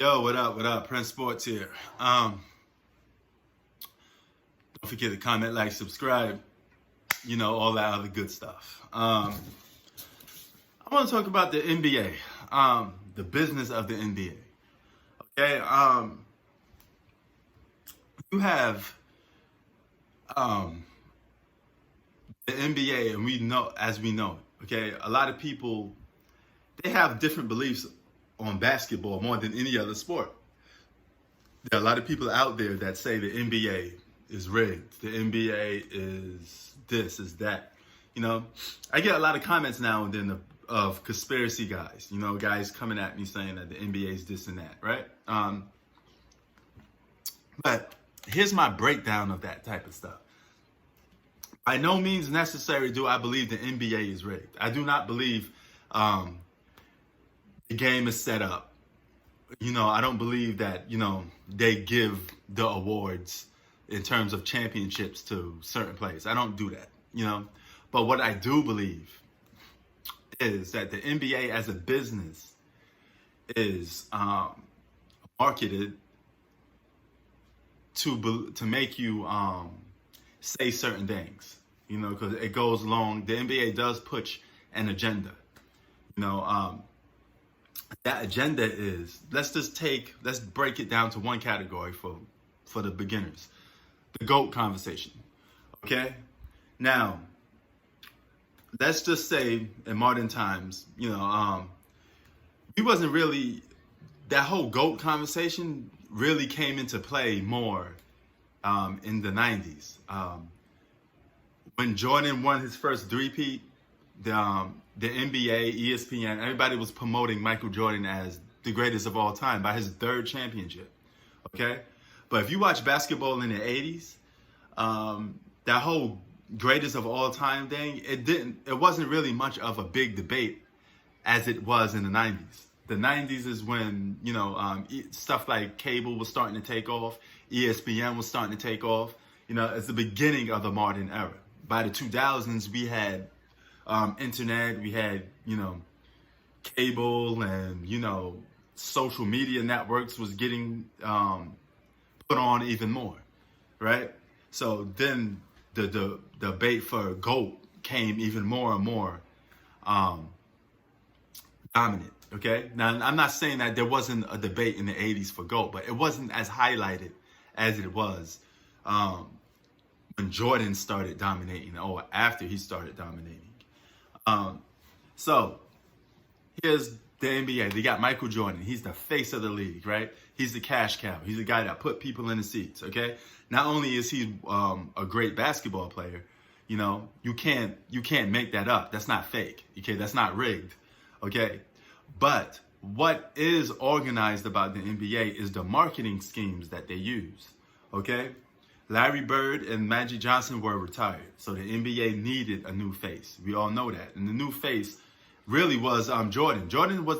Yo, what up? What up? Prince Sports here. Don't forget to comment, like, subscribe. You know, all that other good stuff. I want to talk about the NBA, the business of the NBA. Okay, you have the NBA, and we know, as we know, okay, a lot of people they have different beliefs on basketball more than any other sport. There are a lot of people out there that say the NBA is rigged. The NBA is this, is that. You know, I get a lot of comments now and then of conspiracy guys. You know, guys coming at me saying that the NBA is this and that, right? But here's my breakdown of that type of stuff. By no means necessary do I believe the NBA is rigged. I do not believe the game is set up. You know, I don't believe that, they give the awards in terms of championships to certain players. I don't do that, But what I do believe is that the NBA as a business is marketed to make you say certain things, because it goes along. The NBA does push an agenda, that agenda is, let's break it down to one category for the beginners. The GOAT conversation. Okay? Now, let's just say in modern times, we wasn't really, that whole GOAT conversation really came into play more in the 90s. When Jordan won his first three-peat, the NBA, ESPN, everybody was promoting Michael Jordan as the greatest of all time by his third championship. Okay? But if you watch basketball in the 80s, that whole greatest of all time thing, it wasn't really much of a big debate as it was in the 90s. The 90s is when, stuff like cable was starting to take off, ESPN was starting to take off. It's the beginning of the modern era. By the 2000s, we had internet, we had, cable, and, social media networks was getting put on even more, right? So then the debate for GOAT came even more and more dominant, okay? Now, I'm not saying that there wasn't a debate in the 80s for GOAT, but it wasn't as highlighted as it was when Jordan started dominating, or after he started dominating. So here's the NBA. They got Michael Jordan. He's the face of the league, right? He's the cash cow. He's the guy that put people in the seats, okay? Not only is he a great basketball player, you can't make that up. That's not fake, okay? That's not rigged, okay? But what is organized about the NBA is the marketing schemes that they use, okay? Larry Bird and Magic Johnson were retired, so the NBA needed a new face. We all know that, and the new face really was Jordan. Jordan was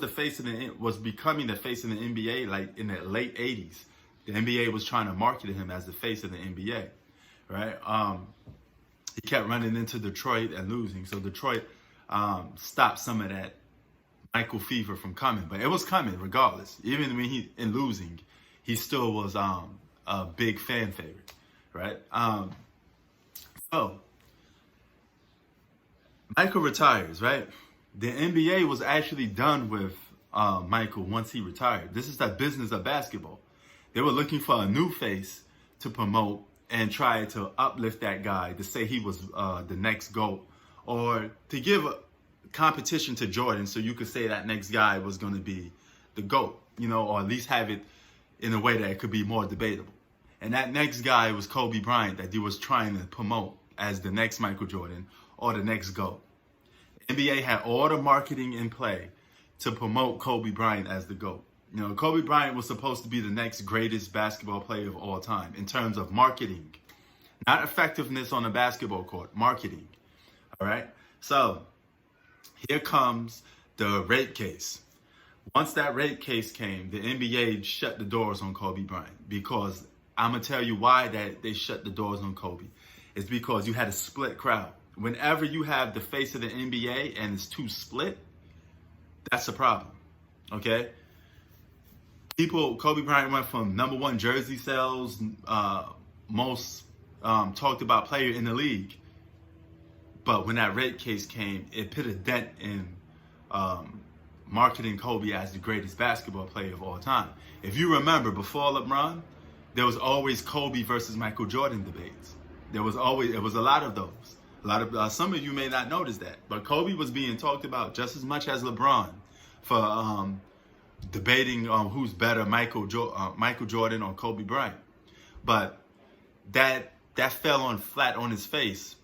was becoming the face of the NBA like in the late 80s. The NBA was trying to market him as the face of the NBA, right? He kept running into Detroit and losing, so Detroit stopped some of that Michael fever from coming, but it was coming regardless. Even when in losing, he still was a big fan favorite. Right? So Michael retires, right? The NBA was actually done with Michael once he retired. This is the business of basketball. They were looking for a new face to promote and try to uplift that guy, to say he was the next GOAT, or to give a competition to Jordan so you could say that next guy was going to be the GOAT, or at least have it in a way that it could be more debatable. And that next guy was Kobe Bryant, that he was trying to promote as the next Michael Jordan or the next GOAT. NBA had all the marketing in play to promote Kobe Bryant as the GOAT. Kobe Bryant was supposed to be the next greatest basketball player of all time in terms of marketing. Not effectiveness on the basketball court, marketing. All right? So here comes the rape case. Once that rape case came, the NBA shut the doors on Kobe Bryant, because I'm going to tell you why that they shut the doors on Kobe. It's because you had a split crowd. Whenever you have the face of the NBA and it's too split, that's a problem, okay? Kobe Bryant went from #1 jersey sales, most talked about player in the league. But when that rape case came, it put a dent in marketing Kobe as the greatest basketball player of all time. If you remember, before LeBron, there was always Kobe versus Michael Jordan debates. It was a lot of those. Some of you may not notice that, but Kobe was being talked about just as much as LeBron for debating who's better, Michael Jordan or Kobe Bryant. But that fell on flat on his face.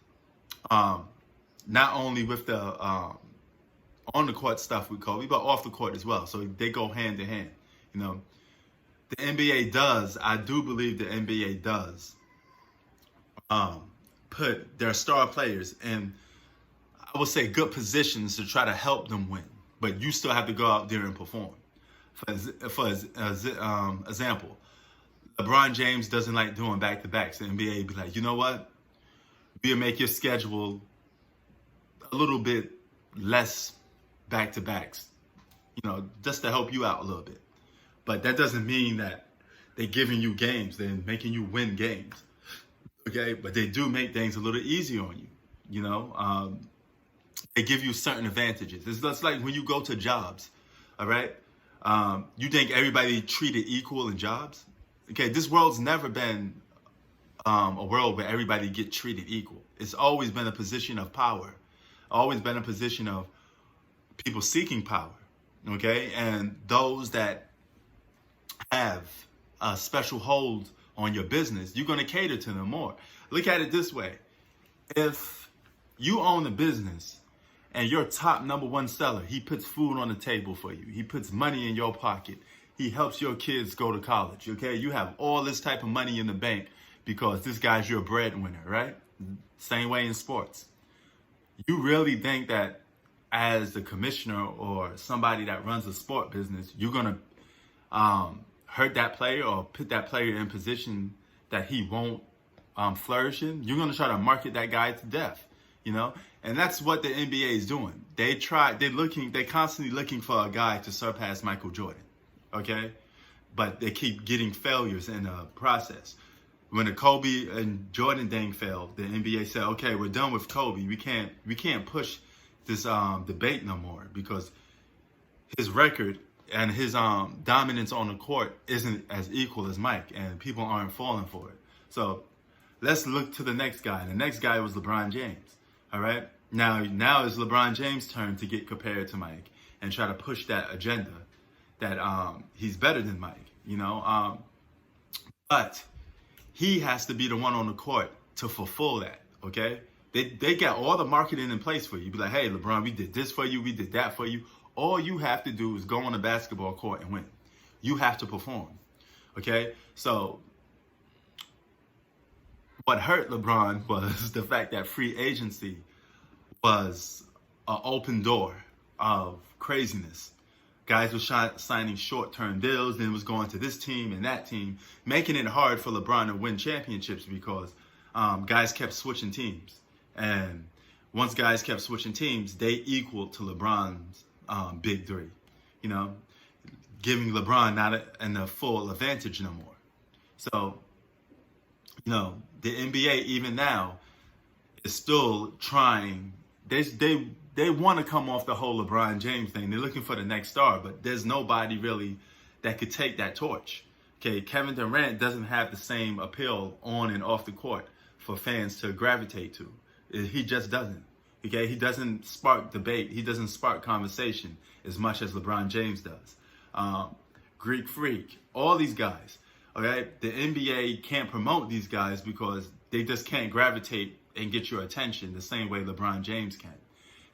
Not only with the on the court stuff with Kobe, but off the court as well. So they go hand in hand. You know, the NBA does. I do believe the NBA does put their star players in, I would say, good positions to try to help them win. But you still have to go out there and perform. For example, LeBron James doesn't like doing back-to-backs. The NBA be like, you know what? We'll make your schedule a little bit less back-to-backs, you know, just to help you out a little bit. But that doesn't mean that they're giving you games. They're making you win games. Okay? But they do make things a little easier on you, you know? They give you certain advantages. It's just like when you go to jobs, all right? You think everybody treated equal in jobs? Okay, this world's never been a world where everybody get treated equal. It's always been a position of power, always been a position of people seeking power, okay? And those that have a special hold on your business, you're going to cater to them more. Look at it this way. If you own a business and your top #1 seller, he puts food on the table for you, he puts money in your pocket, he helps your kids go to college, okay? You have all this type of money in the bank because this guy's your breadwinner, right? Same way in sports. You really think that as the commissioner or somebody that runs a sport business, you're going to hurt that player or put that player in a position that he won't flourish in? You're going to try to market that guy to death, you know? And that's what the NBA is doing. They're constantly looking for a guy to surpass Michael Jordan, okay? But they keep getting failures in the process. When the Kobe and Jordan thing failed, the NBA said, okay, we're done with Kobe. We can't push this debate no more because his record and his dominance on the court isn't as equal as Mike, and people aren't falling for it. So let's look to the next guy. The next guy was LeBron James. All right. Now it's LeBron James' turn to get compared to Mike and try to push that agenda that he's better than Mike, you know. But he has to be the one on the court to fulfill that, okay? They got all the marketing in place for you. Be like, hey, LeBron, we did this for you, we did that for you. All you have to do is go on the basketball court and win. You have to perform, okay? So what hurt LeBron was the fact that free agency was an open door of craziness. Guys were signing short-term deals, then was going to this team and that team, making it hard for LeBron to win championships because guys kept switching teams. And once guys kept switching teams, they equaled to LeBron's big three, you know, giving LeBron not a full advantage no more. So, you know, the NBA even now is still trying. They want to come off the whole LeBron James thing. They're looking for the next star, but there's nobody really that could take that torch. Okay, Kevin Durant doesn't have the same appeal on and off the court for fans to gravitate to. He just doesn't. Okay, he doesn't spark debate. He doesn't spark conversation as much as LeBron James does. Greek Freak, all these guys. Okay, the NBA can't promote these guys because they just can't gravitate and get your attention the same way LeBron James can.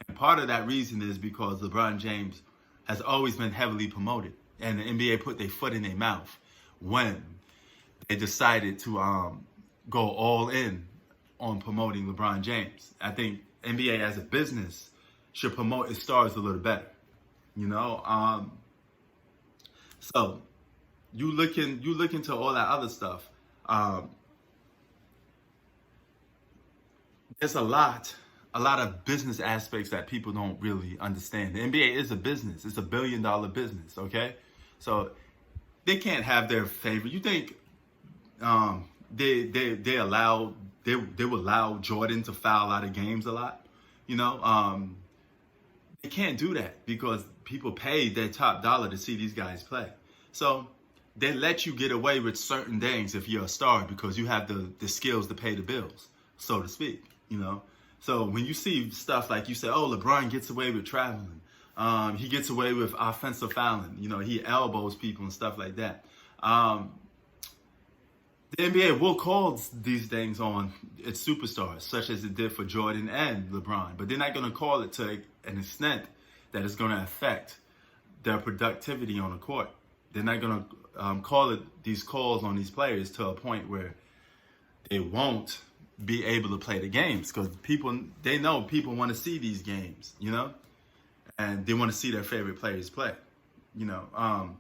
And part of that reason is because LeBron James has always been heavily promoted, and the NBA put their foot in their mouth when they decided to go all in on promoting LeBron James. I think NBA as a business should promote its stars a little better, you know. So you look into all that other stuff. There's a lot of business aspects that people don't really understand. The NBA is a business. It's $1 billion business, okay? So they can't have their favorite. You think they allow they would allow Jordan to foul out of games a lot? You know, they can't do that because people pay their top dollar to see these guys play. So they let you get away with certain things if you're a star because you have the skills to pay the bills, so to speak. You know, so when you see stuff like you say, oh, LeBron gets away with traveling. He gets away with offensive fouling. You know, he elbows people and stuff like that. The NBA will call these things on its superstars, such as it did for Jordan and LeBron, but they're not going to call it to an extent that is going to affect their productivity on the court. They're not going to call it these calls on these players to a point where they won't be able to play the games because they know people want to see these games, you know, and they want to see their favorite players play, you know.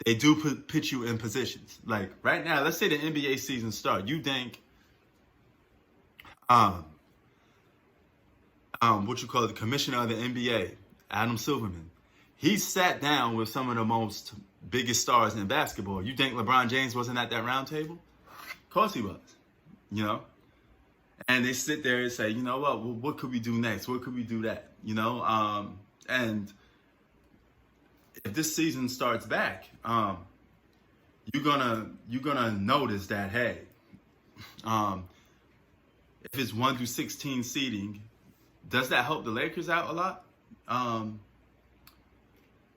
They do put you in positions. Like right now, let's say the NBA season starts. You think, what you call it, the commissioner of the NBA, Adam Silverman, he sat down with some of the most biggest stars in basketball. You think LeBron James wasn't at that round table? Of course he was, you know. And they sit there and say, you know what? Well, what could we do next? What could we do that? You know, and if this season starts back, you're gonna notice that hey, if it's 1 through 16 seeding, does that help the Lakers out a lot?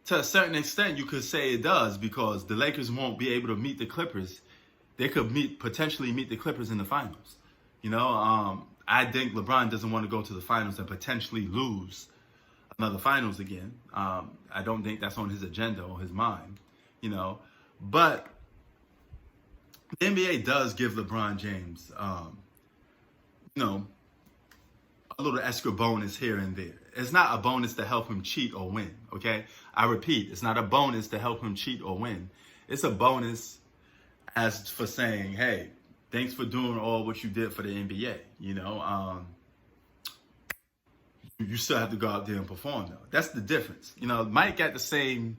To a certain extent, you could say it does because the Lakers won't be able to meet the Clippers. They could potentially meet the Clippers in the finals. You know, I think LeBron doesn't want to go to the finals and potentially lose another finals again. I don't think that's on his agenda or his mind, you know. But the NBA does give LeBron James, you know, a little extra bonus here and there. It's not a bonus to help him cheat or win, okay? I repeat, it's not a bonus to help him cheat or win. It's a bonus as for saying, hey, thanks for doing all what you did for the NBA, you know. You still have to go out there and perform, though. That's the difference. You know, Mike got the same,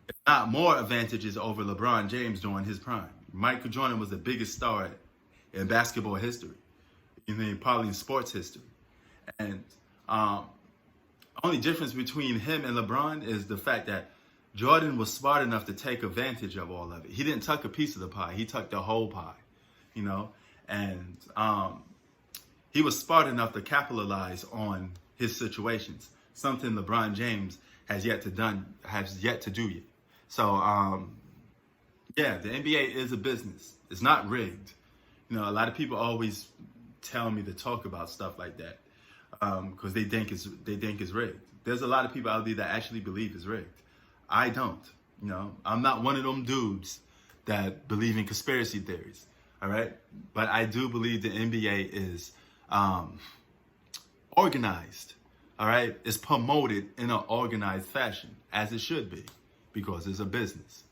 if not more, advantages over LeBron James during his prime. Michael Jordan was the biggest star in basketball history, you know, probably in sports history. And only difference between him and LeBron is the fact that Jordan was smart enough to take advantage of all of it. He didn't tuck a piece of the pie. He tucked the whole pie, you know. And he was smart enough to capitalize on his situations, something LeBron James has yet to do yet. So, yeah, the NBA is a business. It's not rigged. You know, a lot of people always tell me to talk about stuff like that because they think it's rigged. There's a lot of people out there that actually believe it's rigged. I don't. You know, I'm not one of them dudes that believe in conspiracy theories. All right, but I do believe the NBA is organized. All right, it's promoted in an organized fashion, as it should be, because it's a business.